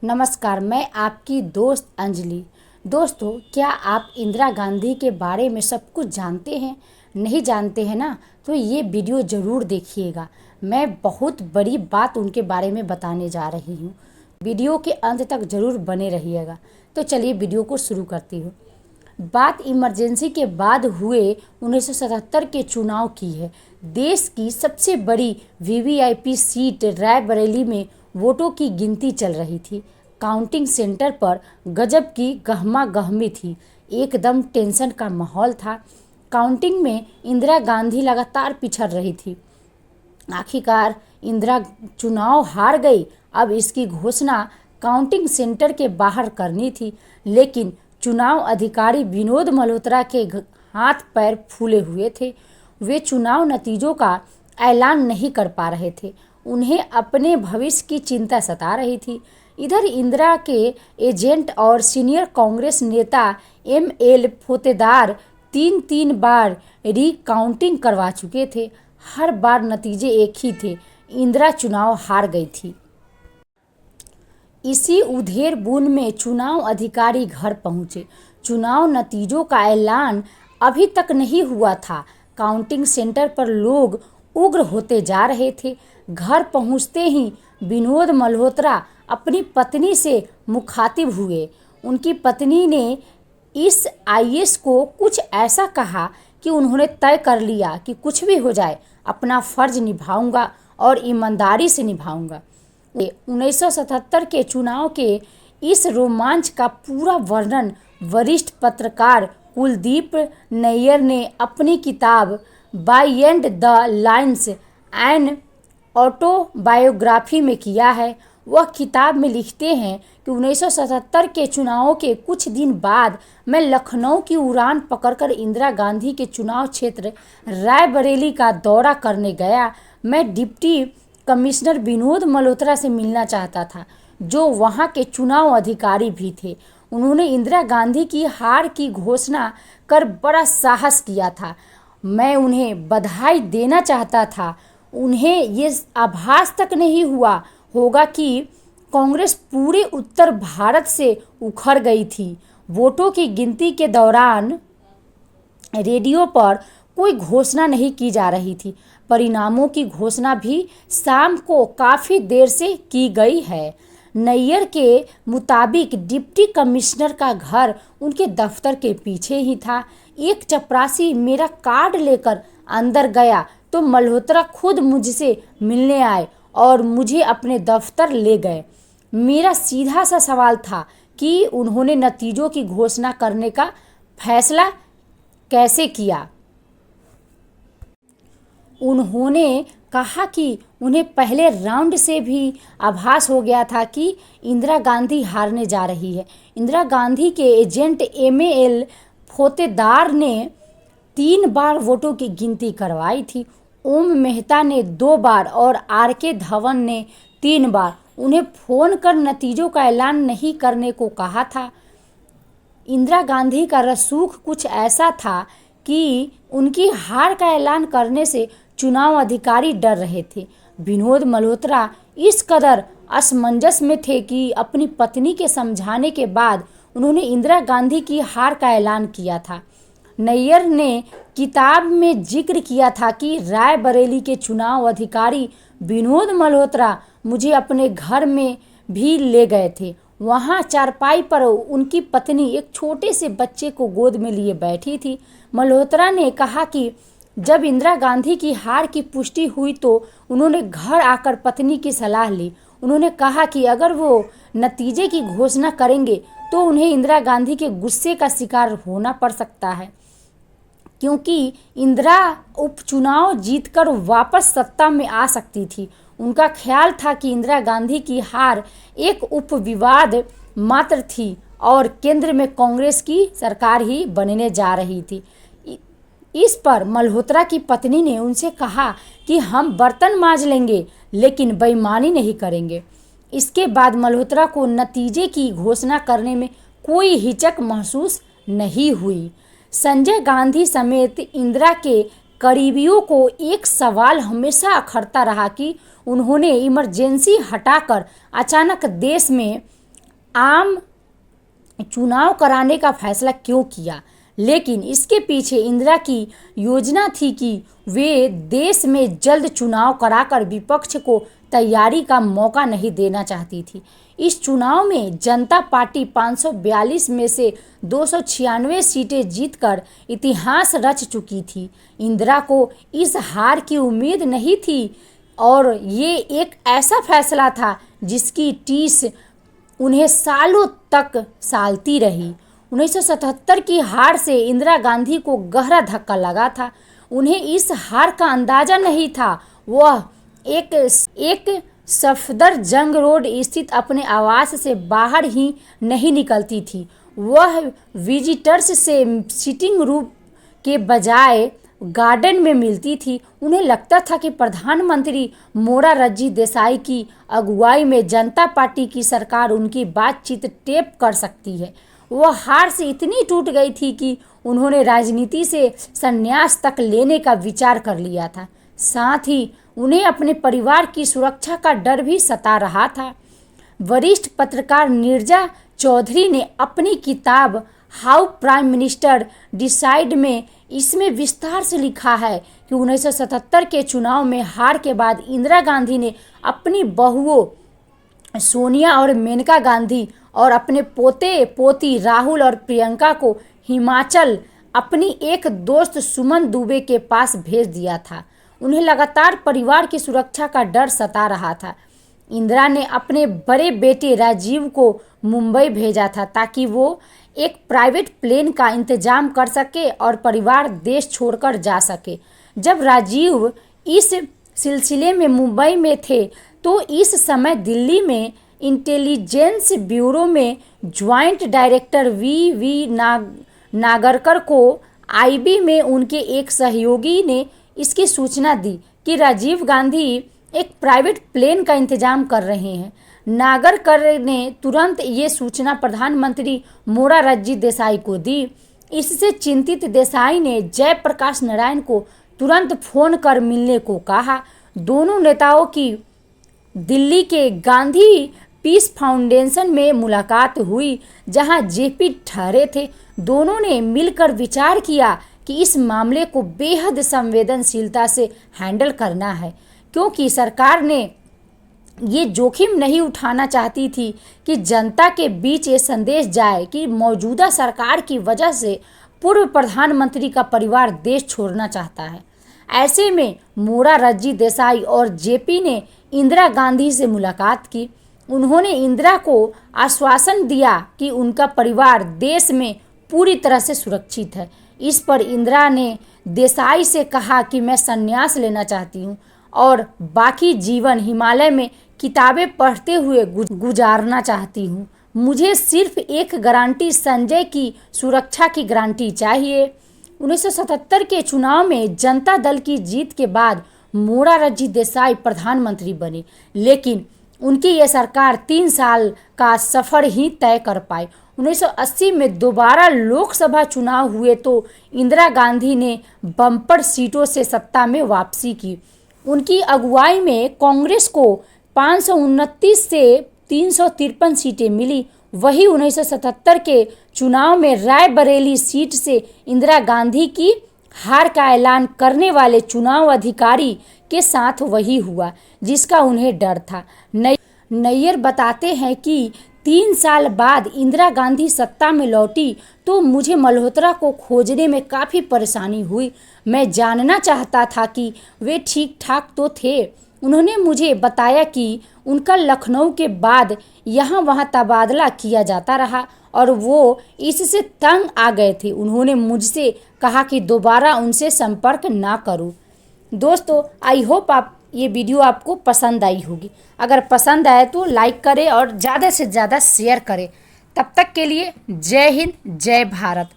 नमस्कार, मैं आपकी दोस्त अंजलि। दोस्तों, क्या आप इंदिरा गांधी के बारे में सब कुछ जानते हैं? नहीं जानते हैं ना, तो ये वीडियो ज़रूर देखिएगा। मैं बहुत बड़ी बात उनके बारे में बताने जा रही हूँ। वीडियो के अंत तक ज़रूर बने रहिएगा। तो चलिए वीडियो को शुरू करती हूँ। बात इमरजेंसी के बाद हुए 1977 के चुनाव की है। देश की सबसे बड़ी वीवीआईपी सीट रायबरेली में वोटों की गिनती चल रही थी। काउंटिंग सेंटर पर गजब की गहमा गहमी थी। एकदम टेंशन का माहौल था। काउंटिंग में इंदिरा गांधी लगातार पिछड़ रही थी। आखिरकार इंदिरा चुनाव हार गई। अब इसकी घोषणा काउंटिंग सेंटर के बाहर करनी थी, लेकिन चुनाव अधिकारी विनोद मल्होत्रा के हाथ पैर फूले हुए थे। वे चुनाव नतीजों का ऐलान नहीं कर पा रहे थे। उन्हें अपने भविष्य की चिंता सता रही थी। इधर इंदिरा के एजेंट और सीनियर कांग्रेस नेता एम.एल. फोतेदार तीन तीन बार रिकाउंटिंग करवा चुके थे। हर बार नतीजे एक ही थे, इंदिरा चुनाव हार गई थी। इसी उधेड़ बुन में चुनाव अधिकारी घर पहुंचे। चुनाव नतीजों का ऐलान अभी तक नहीं हुआ था। काउंटिंग सेंटर पर लोग उग्र होते जा रहे थे। घर पहुंचते ही विनोद मल्होत्रा अपनी पत्नी से मुखातिब हुए। उनकी पत्नी ने इस आईएएस को कुछ ऐसा कहा कि उन्होंने तय कर लिया कि कुछ भी हो जाए, अपना फर्ज निभाऊंगा और ईमानदारी से निभाऊंगा। 1977 के चुनाव के इस रोमांच का पूरा वर्णन वरिष्ठ पत्रकार कुलदीप नैयर ने अपनी किताब BIND the lines an autobiography में किया है। वह किताब में लिखते हैं कि 1977 के चुनावों के कुछ दिन बाद मैं लखनऊ की उड़ान पकड़कर इंदिरा गांधी के चुनाव क्षेत्र रायबरेली का दौरा करने गया। मैं डिप्टी कमिश्नर विनोद मल्होत्रा से मिलना चाहता था, जो वहां के चुनाव अधिकारी भी थे। उन्होंने इंदिरा गांधी की हार की घोषणा कर बड़ा साहस किया था। मैं उन्हें बधाई देना चाहता था। उन्हें ये आभास तक नहीं हुआ होगा कि कांग्रेस पूरे उत्तर भारत से उखड़ गई थी। वोटों की गिनती के दौरान रेडियो पर कोई घोषणा नहीं की जा रही थी। परिणामों की घोषणा भी शाम को काफ़ी देर से की गई है। नैयर के मुताबिक डिप्टी कमिश्नर का घर उनके दफ्तर के पीछे ही था। एक चपरासी मेरा कार्ड लेकर अंदर गया तो मल्होत्रा खुद मुझसे मिलने आए और मुझे अपने दफ्तर ले गए। मेरा सीधा सा सवाल था कि उन्होंने नतीजों की घोषणा करने का फैसला कैसे किया। उन्होंने कहा कि उन्हें पहले राउंड से भी आभास हो गया था कि इंदिरा गांधी हारने जा रही है। इंदिरा गांधी के एजेंट एम.एल. फोतेदार ने 3 बार वोटों की गिनती करवाई थी। ओम मेहता ने 2 बार और आर.के. धवन ने 3 बार उन्हें फ़ोन कर नतीजों का ऐलान नहीं करने को कहा था। इंदिरा गांधी का रसूख कुछ ऐसा था कि उनकी हार का ऐलान करने से चुनाव अधिकारी डर रहे थे। विनोद मल्होत्रा इस कदर असमंजस में थे कि अपनी पत्नी के समझाने के बाद उन्होंने इंदिरा गांधी की हार का ऐलान किया था। नैयर ने किताब में जिक्र किया था कि रायबरेली के चुनाव अधिकारी विनोद मल्होत्रा मुझे अपने घर में भी ले गए थे। वहाँ चारपाई पर उनकी पत्नी एक छोटे से बच्चे को गोद में लिए बैठी थी। मल्होत्रा ने कहा कि जब इंदिरा गांधी की हार की पुष्टि हुई तो उन्होंने घर आकर पत्नी की सलाह ली। उन्होंने कहा कि अगर वो नतीजे की घोषणा करेंगे तो उन्हें इंदिरा गांधी के गुस्से का शिकार होना पड़ सकता है, क्योंकि इंदिरा उपचुनाव जीतकर वापस सत्ता में आ सकती थी। उनका ख्याल था कि इंदिरा गांधी की हार एक उपविवाद मात्र थी और केंद्र में कांग्रेस की सरकार ही बनने जा रही थी। इस पर मल्होत्रा की पत्नी ने उनसे कहा कि हम बर्तन मांज लेंगे, लेकिन बेईमानी नहीं करेंगे। इसके बाद मल्होत्रा को नतीजे की घोषणा करने में कोई हिचक महसूस नहीं हुई। संजय गांधी समेत इंदिरा के करीबियों को एक सवाल हमेशा अखरता रहा कि उन्होंने इमरजेंसी हटाकर अचानक देश में आम चुनाव कराने का फैसला क्यों किया, लेकिन इसके पीछे इंदिरा की योजना थी कि वे देश में जल्द चुनाव कराकर विपक्ष को तैयारी का मौका नहीं देना चाहती थी। इस चुनाव में जनता पार्टी 542 में से 296 सीटें जीतकर इतिहास रच चुकी थी। इंदिरा को इस हार की उम्मीद नहीं थी और ये एक ऐसा फैसला था जिसकी टीस उन्हें सालों तक सालती रही। 1977 की हार से इंदिरा गांधी को गहरा धक्का लगा था। उन्हें इस हार का अंदाजा नहीं था। वह एक सफदरजंग रोड स्थित अपने आवास से बाहर ही नहीं निकलती थी। वह विजिटर्स से सिटिंग रूम के बजाय गार्डन में मिलती थी। उन्हें लगता था कि प्रधानमंत्री मोरारजी देसाई की अगुवाई में जनता पार्टी की सरकार उनकी बातचीत टेप कर सकती है। वह हार से इतनी टूट गई थी कि उन्होंने राजनीति से संन्यास तक लेने का विचार कर लिया था। साथ ही उन्हें अपने परिवार की सुरक्षा का डर भी सता रहा था। वरिष्ठ पत्रकार नीरजा चौधरी ने अपनी किताब हाउ प्राइम मिनिस्टर डिसाइड में इसमें विस्तार से लिखा है कि 1977 के चुनाव में हार के बाद इंदिरा गांधी ने अपनी बहुओं सोनिया और मेनका गांधी और अपने पोते पोती राहुल और प्रियंका को हिमाचल अपनी एक दोस्त सुमन दुबे के पास भेज दिया था। उन्हें लगातार परिवार की सुरक्षा का डर सता रहा था। इंदिरा ने अपने बड़े बेटे राजीव को मुंबई भेजा था ताकि वो एक प्राइवेट प्लेन का इंतजाम कर सके और परिवार देश छोड़कर जा सके। जब राजीव इस सिलसिले में मुंबई में थे तो इस समय दिल्ली में इंटेलिजेंस ब्यूरो में ज्वाइंट डायरेक्टर वी नागरकर को आईबी में उनके एक सहयोगी ने इसकी सूचना दी कि राजीव गांधी एक प्राइवेट प्लेन का इंतजाम कर रहे हैं। नागरकर ने तुरंत ये सूचना प्रधानमंत्री मोरारजी देसाई को दी। इससे चिंतित देसाई ने जयप्रकाश नारायण को तुरंत फोन कर मिलने को कहा। दोनों नेताओं की दिल्ली के गांधी पीस फाउंडेशन में मुलाकात हुई जहां जेपी ठहरे थे। दोनों ने मिलकर विचार किया कि इस मामले को बेहद संवेदनशीलता से हैंडल करना है, क्योंकि सरकार ने ये जोखिम नहीं उठाना चाहती थी कि जनता के बीच ये संदेश जाए कि मौजूदा सरकार की वजह से पूर्व प्रधानमंत्री का परिवार देश छोड़ना चाहता है। ऐसे में मोरारजी देसाई और जेपी ने इंदिरा गांधी से मुलाकात की। उन्होंने इंदिरा को आश्वासन दिया कि उनका परिवार देश में पूरी तरह से सुरक्षित है। इस पर इंदिरा ने देसाई से कहा कि मैं संन्यास लेना चाहती हूँ और बाकी जीवन हिमालय में किताबें पढ़ते हुए गुजारना चाहती हूँ। मुझे सिर्फ एक गारंटी, संजय की सुरक्षा की गारंटी चाहिए। 1977 के चुनाव में जनता दल की जीत के बाद मोरारजी देसाई प्रधानमंत्री बने, लेकिन उनकी यह सरकार 3 साल का सफर ही तय कर पाई। 1980 में दोबारा लोकसभा चुनाव हुए तो इंदिरा गांधी ने बम्पर सीटों से सत्ता में वापसी की। उनकी अगुवाई में कांग्रेस को 529 से 353 सीटें मिली। वही 1977 के चुनाव में रायबरेली सीट से इंदिरा गांधी की हार का ऐलान करने वाले चुनाव अधिकारी के साथ वही हुआ जिसका उन्हें डर था। नैयर बताते हैं कि 3 साल बाद इंदिरा गांधी सत्ता में लौटी तो मुझे मल्होत्रा को खोजने में काफ़ी परेशानी हुई। मैं जानना चाहता था कि वे ठीक ठाक तो थे। उन्होंने मुझे बताया कि उनका लखनऊ के बाद यहाँ वहाँ तबादला किया जाता रहा और वो इससे तंग आ गए थे। उन्होंने मुझसे कहा कि दोबारा उनसे संपर्क ना करूं। दोस्तों, आई होप ये वीडियो आपको पसंद आई होगी। अगर पसंद आए तो लाइक करें और ज़्यादा से ज़्यादा शेयर करें। तब तक के लिए जय हिंद, जय भारत।